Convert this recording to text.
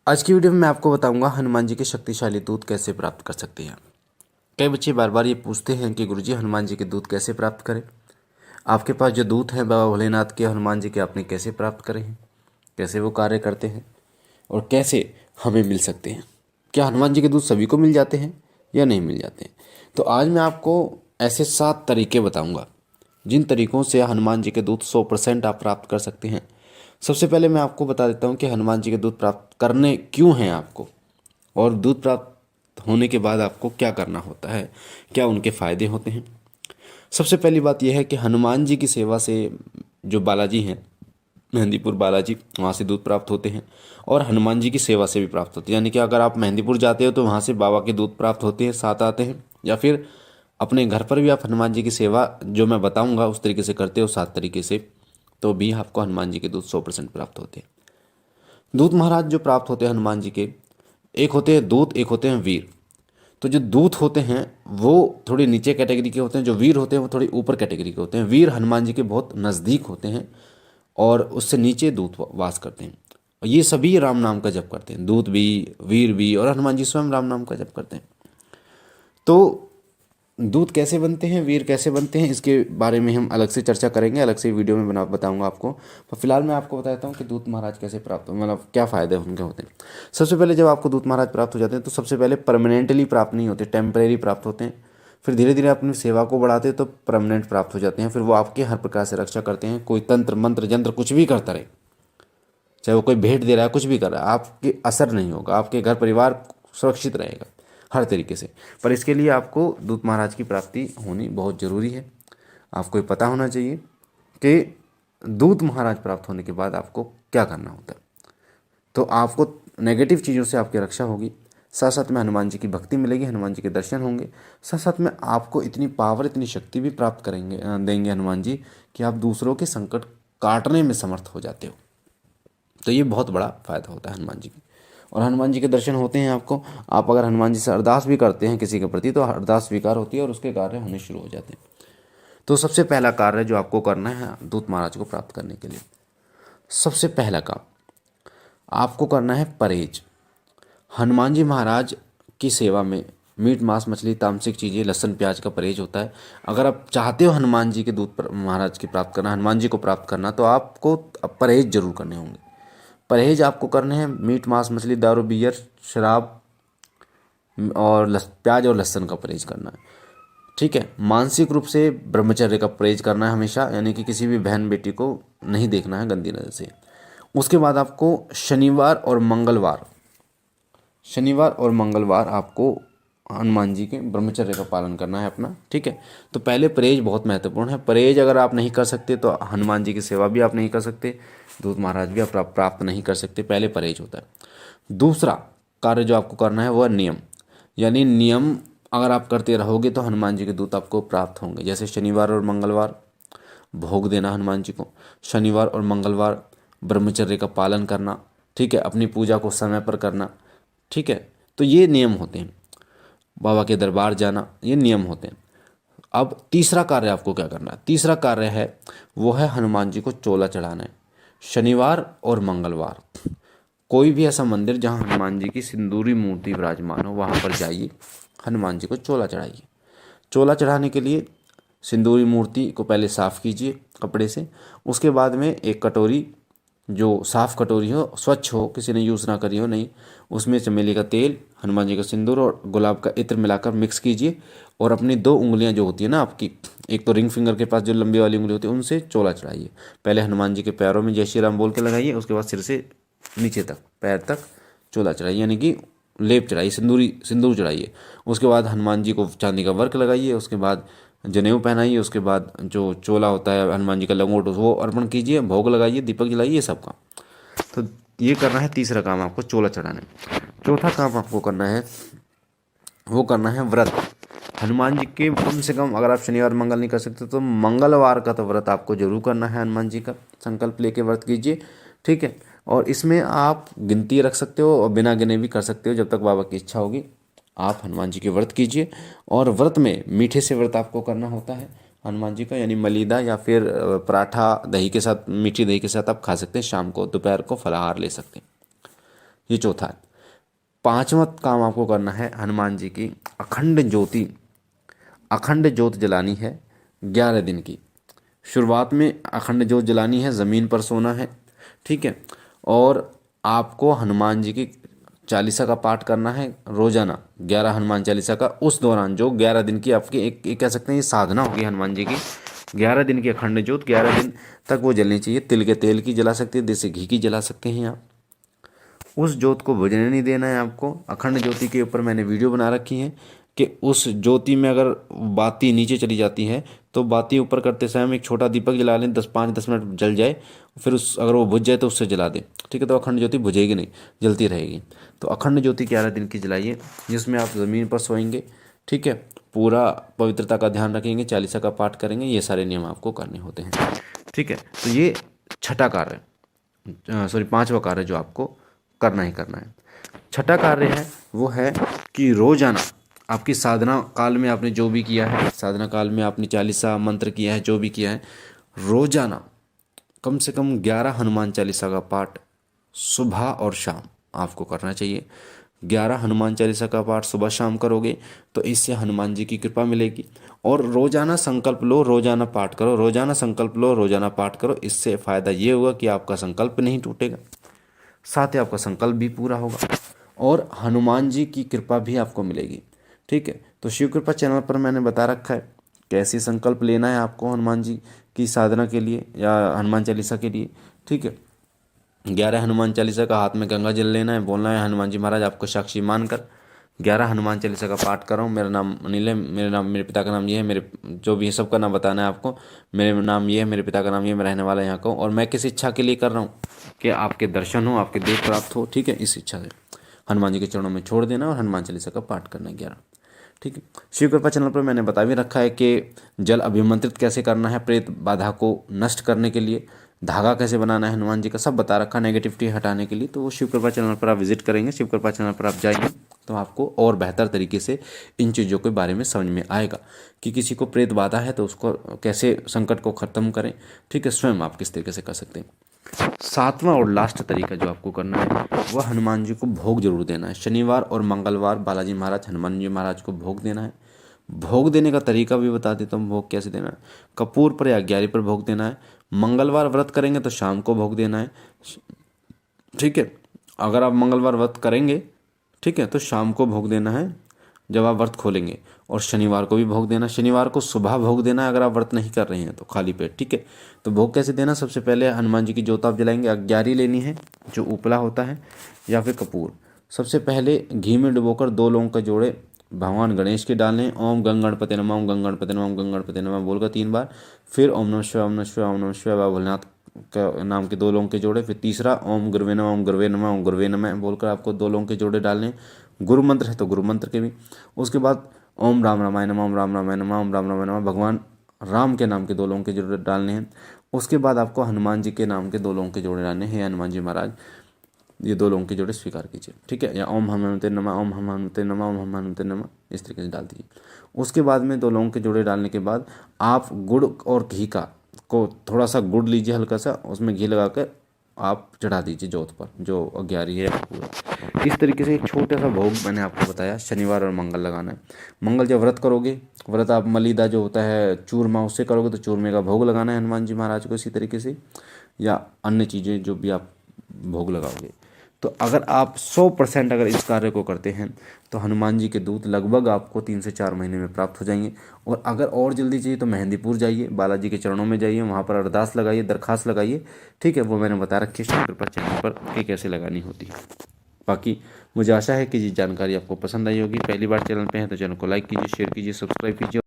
आज की वीडियो में मैं आपको बताऊंगा हनुमान जी के शक्तिशाली दूत कैसे प्राप्त कर सकते हैं। कई बच्चे बार बार ये पूछते हैं कि गुरुजी हनुमान जी के दूत कैसे प्राप्त करें। आपके पास जो दूत हैं बाबा भोलेनाथ के हनुमान जी के आपने कैसे प्राप्त करे हैं, कैसे वो कार्य करते हैं और कैसे हमें मिल सकते हैं। क्या हनुमान जी के दूत सभी को मिल जाते हैं या नहीं मिल जाते हैं। तो आज मैं आपको ऐसे 7 तरीके बताऊँगा जिन तरीक़ों से हनुमान जी के दूत 100% आप प्राप्त कर सकते हैं। सबसे पहले मैं आपको बता देता हूँ कि हनुमान जी के दूत प्राप्त करने क्यों हैं आपको, और दूत प्राप्त होने के बाद आपको क्या करना होता है, क्या उनके फ़ायदे होते हैं। सबसे पहली बात यह है कि हनुमान जी की सेवा से जो बालाजी हैं, मेहंदीपुर बालाजी, वहाँ से दूत प्राप्त होते हैं और हनुमान जी की सेवा से भी प्राप्त होते हैं। यानी कि अगर आप मेहंदीपुर जाते हो तो वहाँ से बाबा के दूत प्राप्त होते हैं, साथ आते हैं, या फिर अपने घर पर भी आप हनुमान जी की सेवा जो मैं बताऊंगा उस तरीके से करते हो, 7 तरीके से, तो भी आपको हनुमान जी के दूत 100% प्राप्त होते हैं। दूत महाराज जो प्राप्त होते हैं हनुमान जी के, एक होते हैं दूत, एक होते हैं वीर। तो जो दूत होते हैं वो थोड़ी नीचे कैटेगरी के होते हैं, जो वीर होते हैं वो थोड़ी ऊपर कैटेगरी के होते हैं। वीर हनुमान जी के बहुत नज़दीक होते हैं और उससे नीचे दूत वास करते हैं। और ये सभी राम नाम का जप करते हैं, दूत भी, वीर भी, और हनुमान जी स्वयं राम नाम का जप करते हैं। तो दूत कैसे बनते हैं, वीर कैसे बनते हैं, इसके बारे में हम अलग से चर्चा करेंगे, अलग से वीडियो में बताऊंगा आपको। पर फिलहाल मैं आपको बताता हूँ कि दूत महाराज कैसे प्राप्त हो, मतलब क्या फ़ायदे उनके होते हैं। सबसे पहले जब आपको दूत महाराज प्राप्त हो जाते हैं तो सबसे पहले परमानेंटली प्राप्त नहीं होते, टेम्परेरी प्राप्त होते हैं। फिर धीरे धीरे अपनी सेवा को बढ़ाते हैं तो परमानेंट प्राप्त हो जाते हैं। फिर वो आपके हर प्रकार से रक्षा करते हैं। कोई तंत्र मंत्र जंत्र कुछ भी करता रहे, चाहे वो कोई भेंट दे रहा है, कुछ भी कर रहा है, आपके असर नहीं होगा, आपके घर परिवार सुरक्षित रहेगा हर तरीके से। पर इसके लिए आपको दूत महाराज की प्राप्ति होनी बहुत ज़रूरी है। आपको ये पता होना चाहिए कि दूत महाराज प्राप्त होने के बाद आपको क्या करना होता है। तो आपको नेगेटिव चीज़ों से आपकी रक्षा होगी, साथ साथ में हनुमान जी की भक्ति मिलेगी, हनुमान जी के दर्शन होंगे, साथ साथ में आपको इतनी पावर, इतनी शक्ति भी प्राप्त देंगे हनुमान जी कि आप दूसरों के संकट काटने में समर्थ हो जाते हो। तो ये बहुत बड़ा फ़ायदा होता है हनुमान जी की। और हनुमान जी के दर्शन होते हैं आपको, आप अगर हनुमान जी से अरदास भी करते हैं किसी के प्रति तो अरदास स्वीकार होती है और उसके कार्य होने शुरू हो जाते हैं। तो सबसे पहला कार्य जो आपको करना है दूत महाराज को प्राप्त करने के लिए, सबसे पहला काम आपको करना है परहेज। हनुमान जी महाराज की सेवा में मीट मांस मछली तामसिक चीज़ें लहसुन प्याज का परहेज होता है। अगर आप चाहते हो हनुमान जी के दूत महाराज की प्राप्त करना, हनुमान जी को प्राप्त करना, तो आपको परहेज जरूर करने होंगे। परहेज आपको करने हैं मीट मांस मछली दारू बियर शराब और प्याज और लहसुन का परहेज करना है। ठीक है। मानसिक रूप से ब्रह्मचर्य का परहेज करना है हमेशा, यानी कि किसी भी बहन बेटी को नहीं देखना है गंदी नज़र से। उसके बाद आपको शनिवार और मंगलवार आपको हनुमान जी के ब्रह्मचर्य का पालन करना है अपना। ठीक है। तो पहले परहेज बहुत महत्वपूर्ण है। परहेज अगर आप नहीं कर सकते तो हनुमान जी की सेवा भी आप नहीं कर सकते, दूत महाराज भी आप प्राप्त नहीं कर सकते। पहले परहेज होता है। दूसरा कार्य जो आपको करना है वह नियम, यानी नियम अगर आप करते रहोगे तो हनुमान जी के दूत आपको प्राप्त होंगे। जैसे शनिवार और मंगलवार भोग देना हनुमान जी को, शनिवार और मंगलवार ब्रह्मचर्य का पालन करना, ठीक है, अपनी पूजा को समय पर करना। ठीक है। तो ये नियम होते हैं। बाबा के दरबार जाना, ये नियम होते हैं। अब तीसरा कार्य आपको क्या करना है, तीसरा कार्य है वो है हनुमान जी को चोला चढ़ाना है। शनिवार और मंगलवार कोई भी ऐसा मंदिर जहाँ हनुमान जी की सिंदूरी मूर्ति विराजमान हो वहाँ पर जाइए, हनुमान जी को चोला चढ़ाइए। चोला चढ़ाने के लिए सिंदूरी मूर्ति को पहले साफ़ कीजिए कपड़े से। उसके बाद में एक कटोरी, जो साफ़ कटोरी हो, स्वच्छ हो, किसी ने यूज़ ना करी हो, नहीं, उसमें चमेली का तेल, हनुमान जी का सिंदूर और गुलाब का इत्र मिलाकर मिक्स कीजिए। और अपनी 2 उंगलियां जो होती है ना आपकी, एक तो रिंग फिंगर के पास जो लंबी वाली उंगली होती है उनसे चोला चढ़ाइए। पहले हनुमान जी के पैरों में जय श्री राम बोल के लगाइए, उसके बाद सिर से नीचे तक, पैर तक चोला चढ़ाइए, यानी कि लेप चढ़ाइए, सिंदूर चढ़ाइए। उसके बाद हनुमान जी को चांदी का वर्क लगाइए, उसके बाद जनेऊ पहनाइए, उसके बाद जो चोला होता है हनुमान जी का लंगोट वो अर्पण कीजिए, भोग लगाइए, दीपक जलाइए, ये सब काम। तो ये करना है तीसरा काम आपको, चोला चढ़ाना है। चौथा काम आपको करना है वो करना है व्रत। हनुमान जी के कम से कम, अगर आप शनिवार मंगल नहीं कर सकते तो मंगलवार का तो व्रत आपको जरूर करना है। हनुमान जी का संकल्प लेके व्रत कीजिए। ठीक है। और इसमें आप गिनती रख सकते हो और बिना गिने भी कर सकते हो, जब तक बाबा की इच्छा होगी आप हनुमान जी के व्रत कीजिए। और व्रत में मीठे से व्रत आपको करना होता है हनुमान जी का, यानी मलीदा या फिर पराठा दही के साथ, मीठी दही के साथ आप खा सकते हैं। शाम को दोपहर को फलाहार ले सकते हैं। ये चौथा है। पांचवा काम आपको करना है, हनुमान जी की अखंड ज्योत जलानी है 11 दिन की। शुरुआत में अखंड ज्योत जलानी है, ज़मीन पर सोना है, ठीक है। और आपको हनुमान जी की चालीसा का पाठ करना है रोजाना, 11 हनुमान चालीसा का। उस दौरान जो 11 दिन की आपकी एक कह सकते हैं ये साधना होगी हनुमान जी की, 11 दिन की अखंड ज्योत 11 दिन तक वो जलनी चाहिए। तिल के तेल की जला सकते हैं, देसी घी की जला सकते हैं आप। उस ज्योत को बुझने नहीं देना है आपको। अखंड ज्योति के ऊपर मैंने वीडियो बना रखी है कि उस ज्योति में अगर बाती नीचे चली जाती है तो बाती ऊपर करते समय हम एक छोटा दीपक जला लें, 5-10 मिनट जल जाए, फिर उस अगर वो बुझ जाए तो उससे जला दें, ठीक है। तो अखंड ज्योति बुझेगी नहीं, जलती रहेगी। तो अखंड ज्योति 11 दिन की जलाइए, जिसमें आप ज़मीन पर सोएंगे, ठीक है। पूरा पवित्रता का ध्यान रखेंगे, चालीसा का पाठ करेंगे, ये सारे नियम आपको करने होते हैं, ठीक है। तो ये छठा कार्य, पांचवा कार्य जो आपको करना ही करना है। छठा कार्य है वो है कि रोजाना आपकी साधना काल में आपने जो भी किया है, साधना काल में आपने चालीसा मंत्र किया है, जो भी किया है, रोजाना कम से कम 11 हनुमान चालीसा का पाठ सुबह और शाम आपको करना चाहिए। 11 हनुमान चालीसा का पाठ सुबह शाम करोगे तो इससे हनुमान जी की कृपा मिलेगी। और रोजाना संकल्प लो, रोजाना पाठ करो, रोजाना संकल्प लो, रोजाना पाठ करो। इससे फायदा ये होगा कि आपका संकल्प नहीं टूटेगा, साथ ही आपका संकल्प भी पूरा होगा और हनुमान जी की कृपा भी आपको मिलेगी, ठीक है। तो शिव कृपा चैनल पर मैंने बता रखा है कैसे संकल्प लेना है आपको हनुमान जी की साधना के लिए या हनुमान चालीसा के लिए, ठीक है। 11 हनुमान चालीसा का हाथ में गंगा जल लेना है, बोलना है हनुमान जी महाराज आपको साक्षी मानकर 11 हनुमान चालीसा का पाठ कर रहा हूँ। मेरा नाम अनिल है, मेरे पिता का नाम ये है, मेरे जो भी है सबका नाम बताना है आपको। मेरे नाम ये है, मेरे पिता का नाम ये है, मैं रहने वाला यहाँ का हूँ और मैं किस इच्छा के लिए कर रहा हूँ कि आपके दर्शन हो, आपके देख प्राप्त हो, ठीक है। इस इच्छा से हनुमान जी के चरणों में छोड़ देना और हनुमान चालीसा का पाठ करना है 11, ठीक है। शिव कृपा चैनल पर मैंने बता भी रखा है कि जल अभिमंत्रित कैसे करना है प्रेत बाधा को नष्ट करने के लिए, धागा कैसे बनाना है हनुमान जी का, सब बता रखा नेगेटिविटी हटाने के लिए। तो वो शिव कृपा चैनल पर आप विजिट करेंगे, शिव कृपा चैनल पर आप जाएंगे तो आपको और बेहतर तरीके से इन चीज़ों के बारे में समझ में आएगा कि किसी को प्रेत बाधा है तो उसको कैसे संकट को ख़त्म करें, ठीक है। स्वयं आप किस तरीके से कर सकते हैं। सातवां और लास्ट तरीका जो आपको करना है वह हनुमान जी को भोग जरूर देना है। शनिवार और मंगलवार बालाजी महाराज हनुमान जी महाराज को भोग देना है। भोग देने का तरीका भी बता देता हूँ, भोग कैसे देना है। कपूर पर या ग्यारह पर भोग देना है। मंगलवार व्रत करेंगे तो शाम को भोग देना है, ठीक है। अगर आप मंगलवार व्रत करेंगे, ठीक है, तो शाम को भोग देना है जब आप व्रत खोलेंगे। और शनिवार को भी भोग देना, शनिवार को सुबह भोग देना है अगर आप व्रत नहीं कर रहे हैं तो खाली पेट, ठीक है। तो भोग कैसे देना, सबसे पहले हनुमान जी की ज्योत आप जलाएंगे, अग्यारी लेनी है जो उपला होता है या फिर कपूर। सबसे पहले घी में डुबोकर 2 लौंग के जोड़े भगवान गणेश के डालें। ओम गंग गणपति नमः, ओम गंग गणपति नमः, ओम गंग गणपति नमः बोलकर 3 बार। फिर ओम नमः शिवाय, ओम नमः शिवाय, ओम नमः शिवाय बाबा भोलेनाथ का नाम के 2 लौंग के जोड़े। फिर तीसरा ओम गुरुवे नमः, ओम गुरुवे नमः, ओम गुरुवे नमः बोलकर आपको 2 लौंग के जोड़े डालने। गुरु मंत्र है तो गुरु मंत्र के भी। उसके बाद ओम राम रामाय नमः, ओम राम रामाय नमः, ओम राम रामाय नमः भगवान राम के नाम के 2 लौंग के जोड़े डालने हैं। उसके बाद आपको हनुमान जी के नाम के 2 लौंग के जोड़े डालने हैं। हनुमान जी महाराज ये 2 लौंग के जोड़े स्वीकार कीजिए, ठीक है। या ओम हनुमते नमः, ओम हम हनुमते नमः, ओम हम हनुमते नमः इस तरीके से डाल दीजिए। उसके बाद में 2 लौंग के जोड़े डालने के बाद आप गुड़ और घी का को थोड़ा सा गुड़ लीजिए, हल्का सा उसमें घी लगा कर आप चढ़ा दीजिए ज्योत पर जो अग्यारी है पूरा। इस तरीके से एक छोटा सा भोग मैंने आपको बताया, शनिवार और मंगल लगाना है। मंगल जब व्रत करोगे, व्रत आप मलीदा जो होता है चूरमा उससे करोगे तो चूरमे का भोग लगाना है हनुमान जी महाराज को इसी तरीके से, या अन्य चीज़ें जो भी आप भोग लगाओगे। तो अगर आप 100% अगर इस कार्य को करते हैं तो हनुमान जी के दूत लगभग आपको 3 से 4 महीने में प्राप्त हो जाएंगे। और अगर और जल्दी चाहिए तो मेहंदीपुर जाइए, बालाजी के चरणों में जाइए, वहाँ पर अरदास लगाइए, दरखास्त लगाइए, ठीक है। वो मैंने बता रखी है शिव कृपा चैनल पर कि कैसे लगानी होती है। बाकी मुझे आशा है कि ये जानकारी आपको पसंद आई होगी। पहली बार चैनल पे हैं तो चैनल को लाइक कीजिए, शेयर कीजिए, सब्सक्राइब कीजिए।